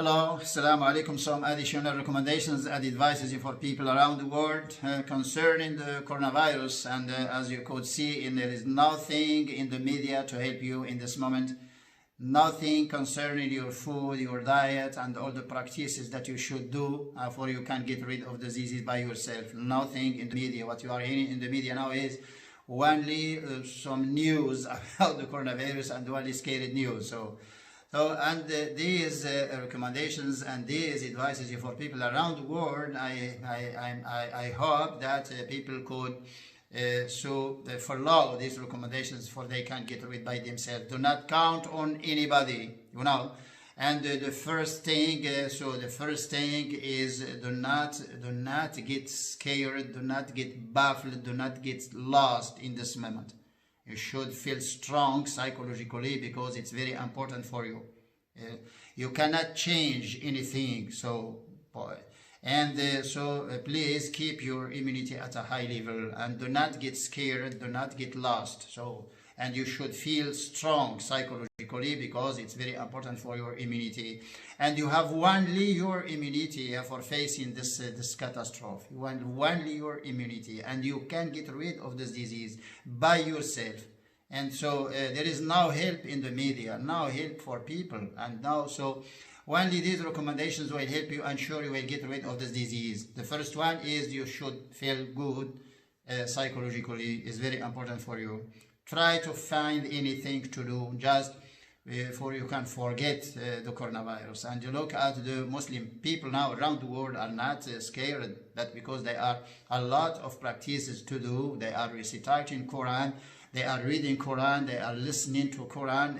Hello, Assalamu alaikum. Some additional recommendations and advices for people around the world concerning the coronavirus. And as you could see, there is nothing in the media to help you in this moment. Nothing concerning your food, your diet, and all the practices that you should do for you can get rid of diseases by yourself. Nothing in the media. What you are hearing in the media now is only some news about the coronavirus and only scary news. These recommendations and these advices for people around the world, I hope that people could follow these recommendations for they can get rid by themselves. Do not count on anybody, And the first thing, is do not get scared, do not get baffled, do not get lost in this moment. You should feel strong psychologically because it's very important for you. You cannot change anything, please keep your immunity at a high level and do not get scared, do not get lost. And you should feel strong psychologically because it's very important for your immunity. And you have only your immunity for facing this catastrophe. Only your immunity, and you can get rid of this disease by yourself. And there is no help in the media, no help for people. And only these recommendations will help you and sure you will get rid of this disease. The first one is you should feel good psychologically. It's very important for you. Try to find anything to do just before you can forget the coronavirus. And you look at the Muslim people now around the world are not scared, that because there are a lot of practices to do. They are reciting Quran, they are reading Quran, they are listening to Quran,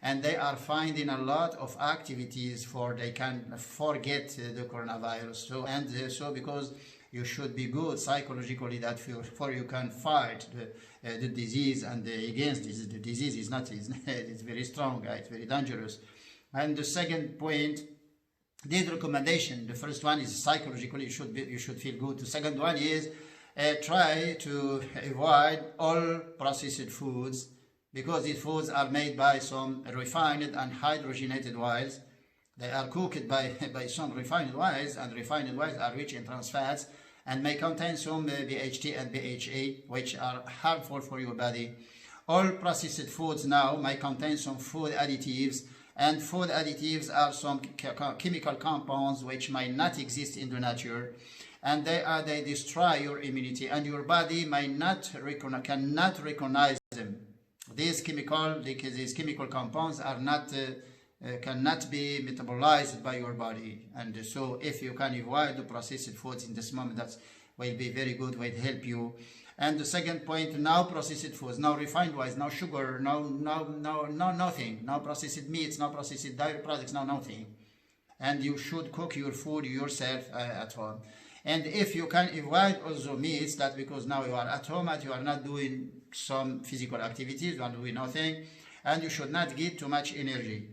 and they are finding a lot of activities for they can forget the coronavirus. Because you should be good psychologically that for you can fight the disease and against this. The disease is not it's very strong, it's very dangerous. And the second point, this recommendation, the first one is psychologically you should feel good. The second one is try to avoid all processed foods because these foods are made by some refined and hydrogenated oils. They are cooked by some refined oils, and refined oils are rich in trans fats and may contain some BHT and BHA, which are harmful for your body. All processed foods now may contain some food additives, and food additives are some chemical compounds which might not exist in the nature, and they destroy your immunity, and your body cannot recognize them. These chemical compounds are cannot be metabolized by your body. And so if you can avoid the processed foods in this moment, that will be very good, will help you. And the second point, no processed foods, no refined oils, no sugar, no nothing, no processed meats, no processed dairy products, no nothing. And you should cook your food yourself at home. And if you can avoid also meats, that because now you are at home and you are not doing some physical activities, you are doing nothing, and you should not get too much energy.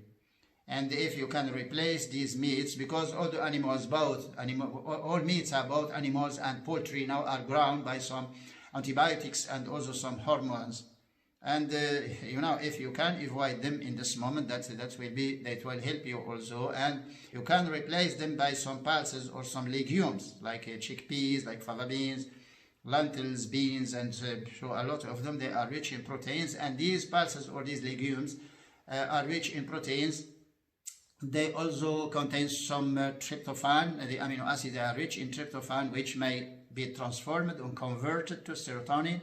And if you can replace these meats, because all the animals, all meats are both animals and poultry now are grown by some antibiotics and also some hormones. And if you can avoid them in this moment, that will help you also. And you can replace them by some pulses or some legumes like chickpeas, like fava beans, lentils, beans, and so a lot of them, they are rich in proteins. And these pulses or these legumes are rich in proteins. They also contain some tryptophan. The amino acids are rich in tryptophan, which may be transformed and converted to serotonin.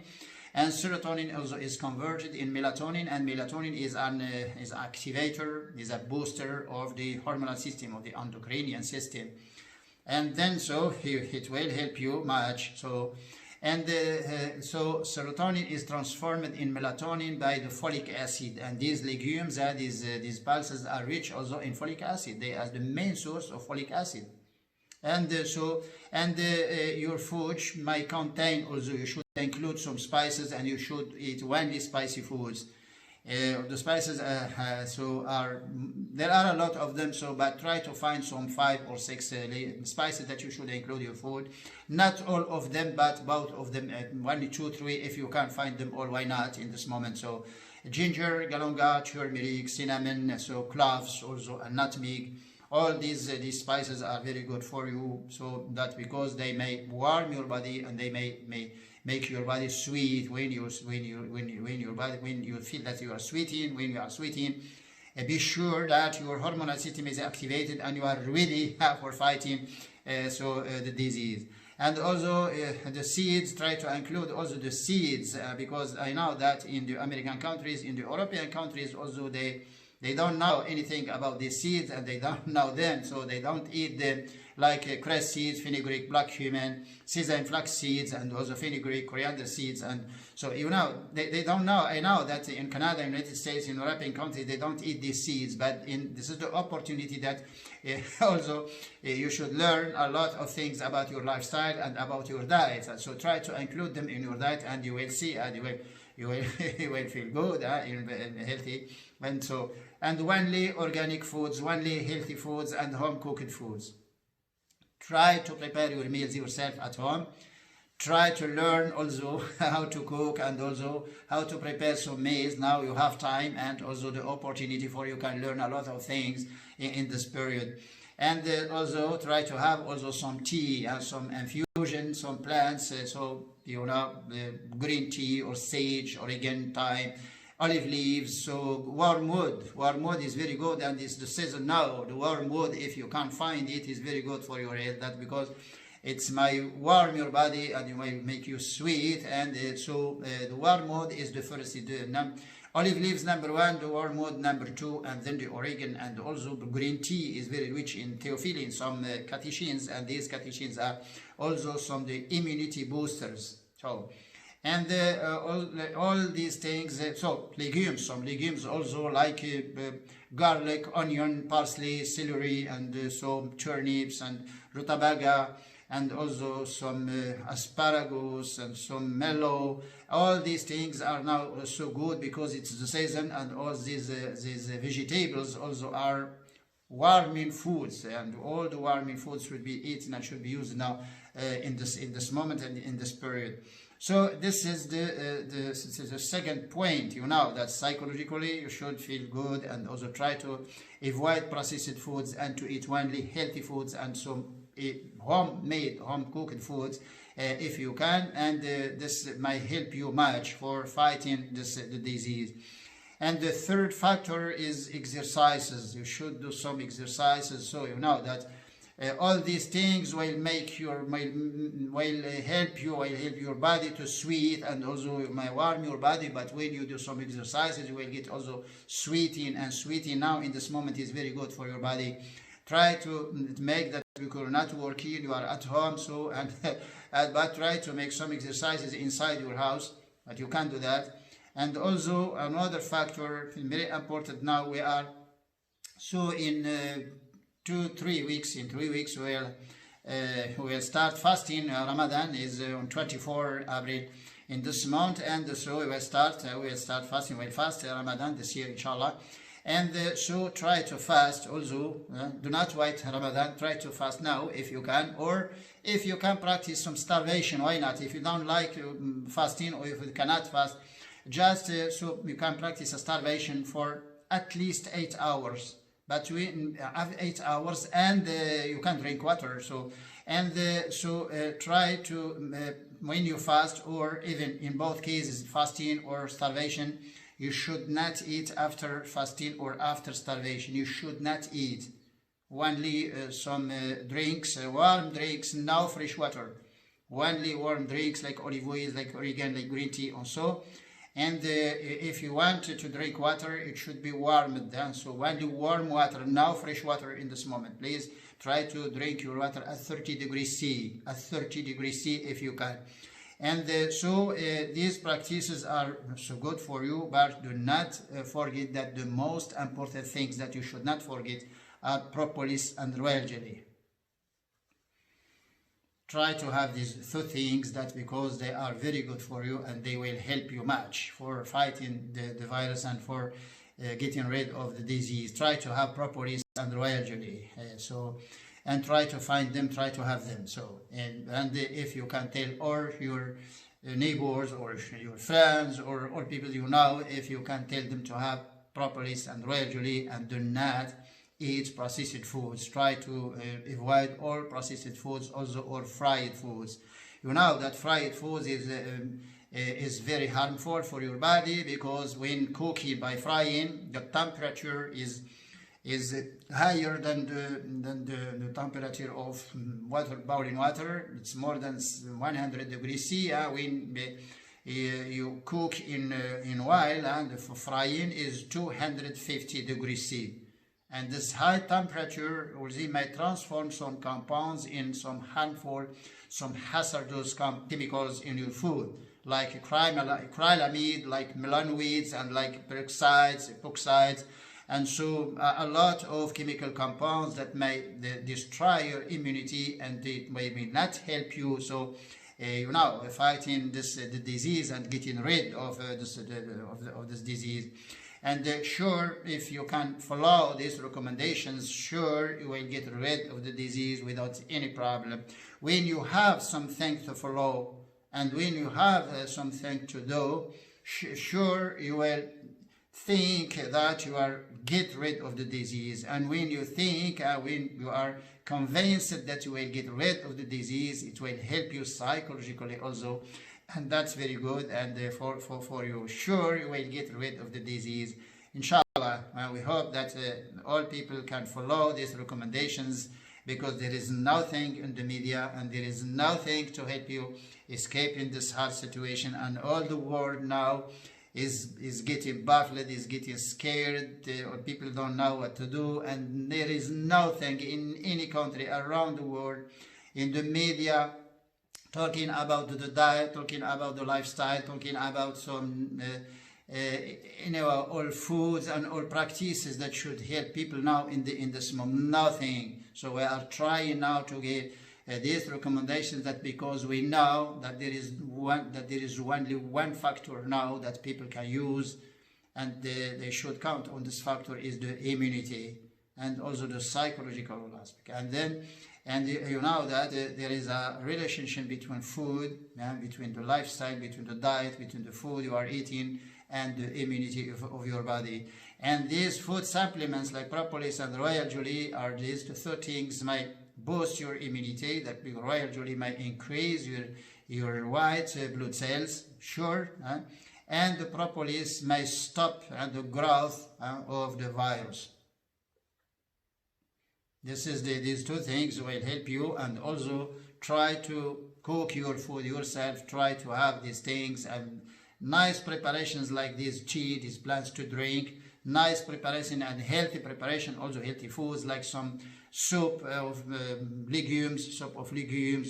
And serotonin also is converted in melatonin, and melatonin is an activator, is a booster of the hormonal system, of the endocrine system. And then it will help you much. So serotonin is transformed in melatonin by the folic acid, and these legumes, these pulses are rich also in folic acid. They are the main source of folic acid. And your food might contain also, you should include some spices, and you should eat only spicy foods. The spices there are a lot of them, but try to find some 5 or 6 spices that you should include in your food. Not all of them, but both of them, 1, 2, 3. If you can't find them all, why not in this moment? Ginger, galanga, turmeric, cinnamon, cloves, also, and nutmeg. All these spices are very good for you, so that because they may warm your body and they may make your body sweet when you feel that you are sweating. When you are sweating, be sure that your hormonal system is activated and you are ready for fighting the disease. And also the seeds, try to include also the seeds, because I know that in the American countries, in the European countries also, they don't know anything about these seeds, and they don't know them, so they don't eat them, like cress seeds, fenugreek, black cumin, sesame flax seeds, and also fenugreek, coriander seeds. And so, you know, they don't know. I know that in Canada, United States, in European countries, they don't eat these seeds, but this is the opportunity that also you should learn a lot of things about your lifestyle and about your diet. And so try to include them in your diet, and you will see, and you will feel good and healthy. And so, and only organic foods, only healthy foods, and home cooked foods. Try to prepare your meals yourself at home. Try to learn also how to cook and also how to prepare some meals. Now you have time and also the opportunity for you can learn a lot of things in this period. And also try to have also some tea and some infusion, some plants, so you know, green tea or sage, oregano, thyme, olive leaves. So wormwood is very good, and it's the season now. The wormwood, if you can't find it, is very good for your health. That because it's may warm your body and it may make you sweet. And the wormwood is the first. Olive leaves number 1, the wormwood number 2, and then the oregano. And also the green tea is very rich in theophylline, some catechins, and these catechins are also some the immunity boosters. So, and all these things, so legumes, some legumes also like garlic, onion, parsley, celery, and some turnips and rutabaga, and also some asparagus and some mellow. All these things are now so good because it's the season, and all these vegetables also are warming foods, and all the warming foods should be eaten and should be used now in this moment and in this period. So this is the second point, you know, that psychologically you should feel good, and also try to avoid processed foods and to eat only healthy foods and some homemade, home-cooked foods if you can, and this might help you much for fighting the disease. And the third factor is exercises. You should do some exercises, so you know that all these things will make will help your body to sweat, and also may warm your body. But when you do some exercises, you will get also sweating, and sweating now in this moment is very good for your body. Try to make that because you're not working, you are at home, so but try to make some exercises inside your house, but you can't do that. And also another factor very important now, we are so in 3 weeks, we'll start fasting. Ramadan is on 24 April in this month, and so we'll start fasting. We'll fast Ramadan this year, inshallah. And so try to fast also. Do not wait Ramadan. Try to fast now if you can, or if you can practice some starvation, why not? If you don't like fasting, or if you cannot fast, just so you can practice a starvation for at least 8 hours. But we have 8 hours, and you can drink water. So try to when you fast, or even in both cases, fasting or starvation, you should not eat after fasting or after starvation. You should not eat. Only some drinks, warm drinks, no fresh water. Only warm drinks like olive oil, like oregano, like green tea, also. And if you want to drink water, it should be warmed down. So only warm water, no fresh water in this moment. Please try to drink your water at 30 degrees C, if you can. And these practices are so good for you, but do not forget that the most important things that you should not forget are propolis and royal jelly. Try to have these two things, that because they are very good for you and they will help you much for fighting the virus and for getting rid of the disease. Try to have propolis and royal jelly. And try to find them, try to have them. So, and if you can tell all your neighbors or your friends or all people you know, if you can tell them to have propolis and royal jelly, and do not eat processed foods. Try to avoid all processed foods, also or fried foods. You know that fried foods is very harmful for your body, because when cooking by frying, the temperature is higher than the temperature of boiling water. It's more than 100 degrees C. When you cook in oil, and for frying is 250 degrees C. And this high temperature may transform some compounds in some harmful, some hazardous chemicals in your food, like acrylamide, like melanoids, and like peroxides, epoxides, and so a lot of chemical compounds that may destroy your immunity, and it may not help you. So fighting the disease and getting rid of this disease. And sure, if you can follow these recommendations, sure, you will get rid of the disease without any problem. When you have something to follow, and when you have something to do, sure, you will think that you are get rid of the disease. And when you think, when you are convinced that you will get rid of the disease, it will help you psychologically also, and that's very good. And for you, sure, you will get rid of the disease, inshallah. We hope that all people can follow these recommendations, because there is nothing in the media, and there is nothing to help you escaping this hard situation. And all the world now is getting baffled, is getting scared, or people don't know what to do. And there is nothing in any country around the world in the media talking about the diet, talking about the lifestyle, talking about some all foods and all practices that should help people now in this moment. Nothing. So we are trying now to get these recommendations, that because we know that there is only one factor now that people can use, and they should count on this factor, is the immunity, and also the psychological aspect. And you know that there is a relationship between food, between the lifestyle, between the diet, between the food you are eating, and the immunity of your body. And these food supplements like propolis and royal jelly are these two things may boost your immunity. That royal jelly may increase your white blood cells, sure, and the propolis may stop the growth of the virus. These two things will help you. And also try to cook your food yourself. Try to have these things and nice preparations like this tea, these plants to drink. Nice preparation and healthy preparation, also healthy foods like some soup of legumes,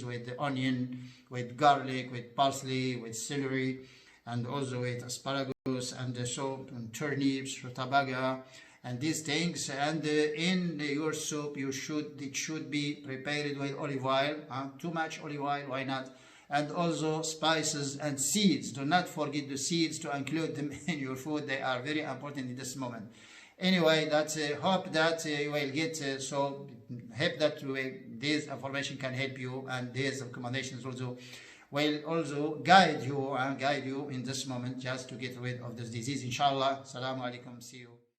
with onion, with garlic, with parsley, with celery, and also with asparagus, and so and turnips, rutabaga, and these things. And in your soup, it should be prepared with olive oil. Too much olive oil, why not? And also spices and seeds. Do not forget the seeds, to include them in your food. They are very important in this moment. Anyway, that's hope that you will get, hope that this information can help you, and these recommendations also will also guide you in this moment, just to get rid of this disease, inshallah. Assalamu alaikum. See you.